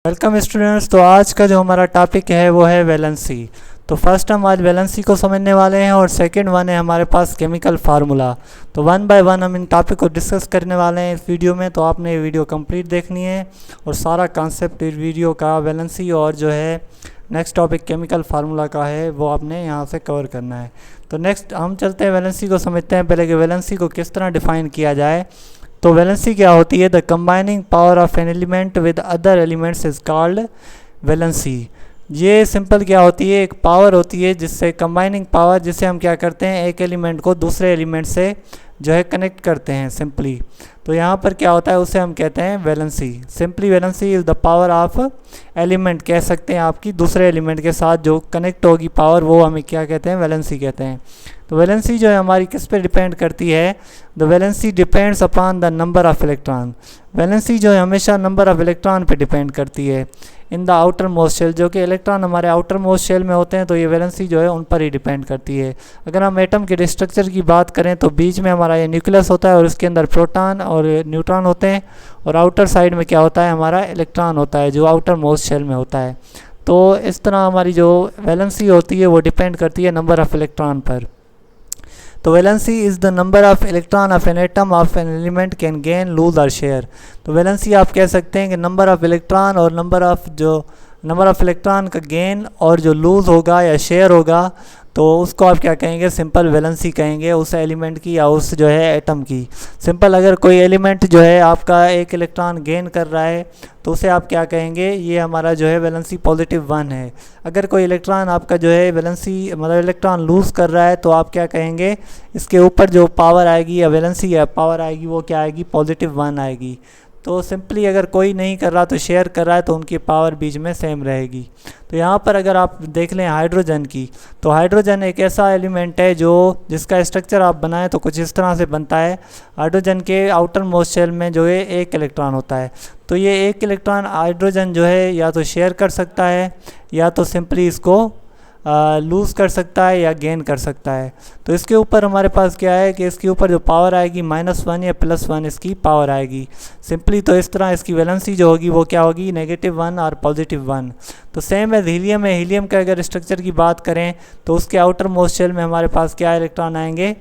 Welcome students. तो आज का जो हमारा टॉपिक है वो है वैलेंसी। तो फर्स्ट हम आज वैलेंसी को समझने वाले हैं और सेकंड वन है हमारे पास केमिकल फार्मूला। तो वन बाय वन हम इन टॉपिक को डिस्कस करने वाले हैं इस वीडियो में। तो आपने ये वीडियो कंप्लीट देखनी है और सारा कॉन्सेप्ट इस वीडियो का वैलेंसी और जो है नेक्स्ट टॉपिक केमिकल फार्मूला का है वो आपने यहाँ से कवर करना है। तो नेक्स्ट हम चलते हैं वैलेंसी को समझते हैं पहले कि वैलेंसी को किस तरह डिफाइन किया जाए। तो वैलेंसी क्या होती है? The combining power of an element with other elements is called valency. ये सिंपल क्या होती है? एक पावर होती है जिससे कंबाइनिंग पावर, जिससे हम क्या करते हैं एक एलिमेंट को दूसरे एलिमेंट से जो है कनेक्ट करते हैं सिंपली। तो यहाँ पर क्या होता है उसे हम कहते हैं valency. Simply valency is the power of element, कह सकते हैं आपकी दूसरे एलिमेंट के साथ जो कनेक्ट होगी पावर, वो हमें क्या कहते हैं? वैलेंसी कहते हैं। तो वैलेंसी जो है हमारी किस पे डिपेंड करती है? The valency depends upon the number of electron. Valency जो है हमेशा नंबर ऑफ इलेक्ट्रॉन पे डिपेंड करती है in the outermost shell. जो कि इलेक्ट्रॉन हमारे आउटर मोस्ट शेल में होते हैं तो ये वैलेंसी जो है उन पर ही डिपेंड करती है। अगर हम एटम के स्ट्रक्चर की बात करें तो बीच में हमारा ये न्यूक्लियस होता है और उसके अंदर प्रोटॉन और न्यूट्रॉन होते हैं, और आउटर साइड में क्या होता है? हमारा इलेक्ट्रॉन होता है जो आउटर मोस्ट शेल में होता है। तो इस तरह हमारी जो वैलेंसी होती है वो डिपेंड करती है नंबर ऑफ इलेक्ट्रॉन पर। तो valency is the number of electron of an atom of an element can gain lose और शेयर। तो वैलेंसी आप कह सकते हैं कि नंबर ऑफ इलेक्ट्रॉन और नंबर ऑफ इलेक्ट्रॉन का गेन और जो लूज़ होगा या शेयर होगा तो उसको आप क्या कहेंगे? सिंपल वैलेंसी कहेंगे उस एलिमेंट की या उस जो है एटम की। सिंपल अगर कोई एलिमेंट जो है आपका एक इलेक्ट्रॉन गेन कर रहा है तो उसे आप क्या कहेंगे? ये हमारा जो है वैलेंसी +1 है। अगर कोई इलेक्ट्रॉन आपका जो है वैलेंसी मतलब इलेक्ट्रॉन लूज़ कर रहा है तो आप क्या कहेंगे? इसके ऊपर जो पावर आएगी या वैलेंसी या पावर आएगी वो क्या आएगी? +1 आएगी। तो सिंपली अगर कोई नहीं कर रहा तो शेयर कर रहा है तो उनकी पावर बीच में सेम रहेगी। तो यहाँ पर अगर आप देख लें हाइड्रोजन की, तो हाइड्रोजन एक ऐसा एलिमेंट है जिसका स्ट्रक्चर आप बनाएं तो कुछ इस तरह से बनता है। हाइड्रोजन के आउटर मोस्ट शेल में जो है एक इलेक्ट्रॉन होता है। तो ये एक इलेक्ट्रॉन हाइड्रोजन जो है या तो शेयर कर सकता है या तो सिंपली इसको लूज़ कर सकता है या गेन कर सकता है। तो इसके ऊपर हमारे पास क्या है कि इसके ऊपर जो पावर आएगी -1 या +1 इसकी पावर आएगी सिंपली। तो इस तरह इसकी वैलेंसी जो होगी वो क्या होगी? -1 और +1। तो सेम है हीलियम है। हीलियम का अगर स्ट्रक्चर की बात करें तो उसके आउटर मोस्ट शेल में हमारे पास क्या इलेक्ट्रॉन आएंगे?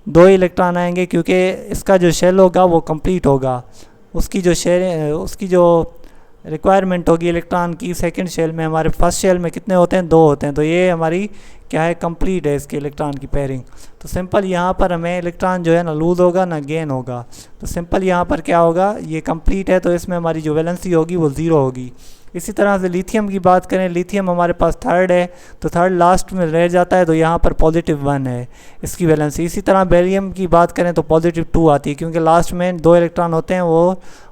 2 इलेक्ट्रॉन आएंगे, क्योंकि इसका जो शेल होगा वो कंप्लीट होगा। उसकी जो रिक्वायरमेंट होगी इलेक्ट्रॉन की सेकंड शेल में, हमारे फर्स्ट शेल में कितने होते हैं? 2 होते हैं। तो ये हमारी क्या है? कंप्लीट है इसके इलेक्ट्रॉन की पेयरिंग। तो सिंपल यहाँ पर हमें इलेक्ट्रॉन जो है ना लूज़ होगा ना गेन होगा। तो सिंपल यहाँ पर क्या होगा? ये कंप्लीट है तो इसमें हमारी जो वैलेंसी होगी वो 0 होगी। इसी तरह से लिथियम की बात करें, लिथियम हमारे पास थर्ड है तो थर्ड लास्ट में रह जाता है तो यहाँ पर +1 है इसकी वैलेंसी। इसी तरह बेरियम की बात करें तो +2 आती है, क्योंकि लास्ट में 2 इलेक्ट्रॉन होते हैं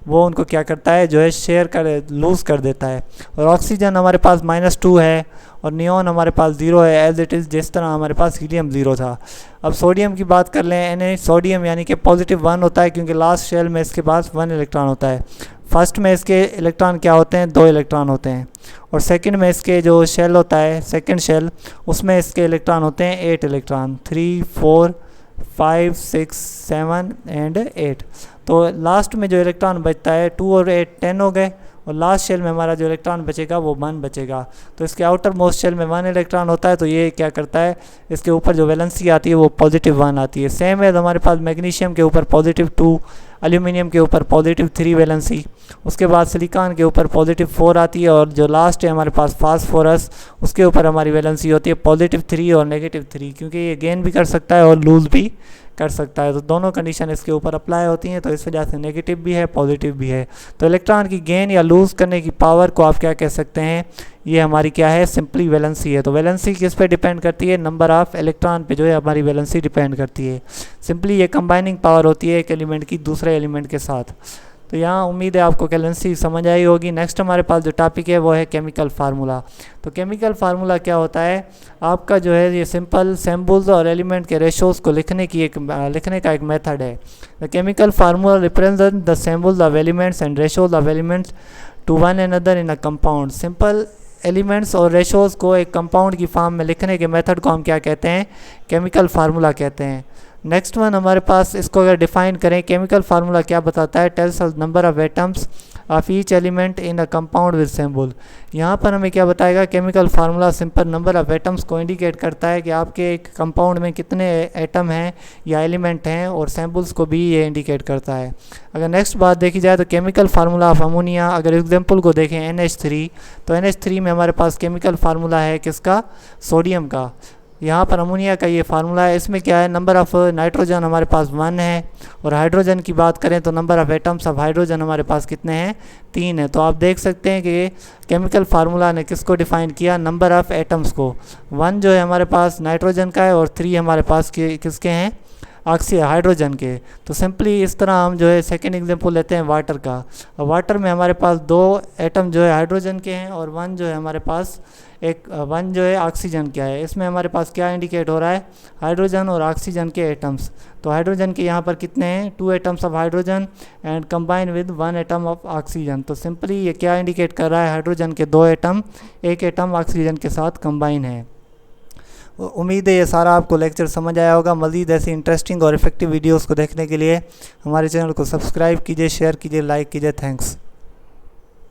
वो उनको क्या करता है? जो है शेयर कर लूज़ कर देता है। और ऑक्सीजन हमारे पास -2 है और नियॉन हमारे पास 0 है एज इट इज़, जिस तरह हमारे पास हीलियम 0 था। अब सोडियम की बात कर लें, Na सोडियम यानी कि +1 होता है, क्योंकि लास्ट शेल में इसके पास 1 इलेक्ट्रॉन होता है। फर्स्ट में इसके इलेक्ट्रॉन क्या होते हैं? 2 इलेक्ट्रॉन होते हैं। और सेकंड में इसके जो शेल होता है सेकंड शेल, उसमें इसके इलेक्ट्रॉन होते हैं 8 इलेक्ट्रॉन, 3 4 5 6 7 एंड 8। तो लास्ट में जो इलेक्ट्रॉन बचता है 2 और 8 10 हो गए, और लास्ट शेल में हमारा जो इलेक्ट्रॉन बचेगा वो 1 बचेगा। तो इसके आउटर मोस्ट शेल में 1 इलेक्ट्रॉन होता है तो ये क्या करता है? इसके ऊपर जो वैलेंसी आती है वो +1 आती है। सेम है हमारे पास मैग्नीशियम के ऊपर +2, एल्यूमिनियम के ऊपर +3 वैलेंसी, उसके बाद सिलिकॉन के ऊपर +4 आती है, और जो लास्ट है हमारे पास फास्फोरस, उसके ऊपर हमारी वैलेंसी होती है +3 और -3, क्योंकि ये गेन भी कर सकता है और लूज़ भी कर सकता है। तो दोनों कंडीशन इसके ऊपर अप्लाई होती हैं, तो इस वजह से नेगेटिव भी है पॉजिटिव भी है। तो इलेक्ट्रॉन की गेन या लूज़ करने की पावर को आप क्या कह सकते हैं? ये हमारी क्या है? सिंपली वैलेंसी है। तो वैलेंसी किस पे डिपेंड करती है? नंबर ऑफ इलेक्ट्रॉन पे जो है हमारी वैलेंसी डिपेंड करती है। सिंपली ये कंबाइनिंग पावर होती है एक एलिमेंट की दूसरे एलिमेंट के साथ। तो यहाँ उम्मीद है आपको वैलेंसी समझ आई होगी। नेक्स्ट हमारे पास जो टॉपिक है वो है केमिकल फार्मूला। तो केमिकल फार्मूला क्या होता है? आपका जो है ये सिंपल सैम्पल्स और एलिमेंट के रेशोज़ को लिखने का एक मेथड है। The chemical formula represent the samples of elements and ratios of elements to one another in a compound. Simple elements और रेशोज़ को एक कंपाउंड की फॉर्म में लिखने के मेथड को हम क्या कहते हैं? केमिकल फार्मूला कहते हैं। नेक्स्ट वन हमारे पास, इसको अगर डिफाइन करें, केमिकल फार्मूला क्या बताता है? Tells us number of atoms of each element in a compound with symbol. यहाँ पर हमें क्या बताएगा, chemical formula simple number of atoms को इंडिकेट करता है कि आपके एक कंपाउंड में कितने एटम हैं या एलिमेंट हैं, और सैम्पल्स को भी ये इंडिकेट करता है। अगर नेक्स्ट बात देखी जाए तो केमिकल फार्मूला ऑफ अमोनिया, अगर एग्जाम्पल को देखें NH3, तो NH3 में हमारे पास केमिकल फार्मूला है किसका, सोडियम का। यहाँ पर अमोनिया का ये फार्मूला है, इसमें क्या है, नंबर ऑफ़ नाइट्रोजन हमारे पास 1 है, और हाइड्रोजन की बात करें तो number of atoms of hydrogen हमारे पास कितने हैं, 3 है। तो आप देख सकते हैं कि केमिकल फार्मूला ने किसको डिफ़ाइन किया, नंबर ऑफ़ एटम्स को। 1 जो है हमारे पास नाइट्रोजन का है, और 3 हमारे पास किसके हैं, हाइड्रोजन के। तो सिंपली इस तरह हम जो है सेकेंड एग्जांपल लेते हैं वाटर का। वाटर में हमारे पास 2 एटम जो है हाइड्रोजन के हैं, और 1 जो है हमारे पास 1 जो है ऑक्सीजन का है। इसमें हमारे पास क्या इंडिकेट हो रहा है, हाइड्रोजन और ऑक्सीजन के एटम्स। तो हाइड्रोजन के यहाँ पर कितने हैं, 2 atoms of hydrogen and combine with 1 atom of oxygen. तो सिंपली ये क्या इंडिकेट कर रहा है, हाइड्रोजन के 2 एटम 1 एटम ऑक्सीजन के साथ कंबाइन है। उम्मीद है ये सारा आपको लेक्चर समझ आया होगा। मज़ीद ऐसी इंटरेस्टिंग और इफेक्टिव वीडियोस को देखने के लिए हमारे चैनल को सब्सक्राइब कीजिए, शेयर कीजिए, लाइक कीजिए। थैंक्स।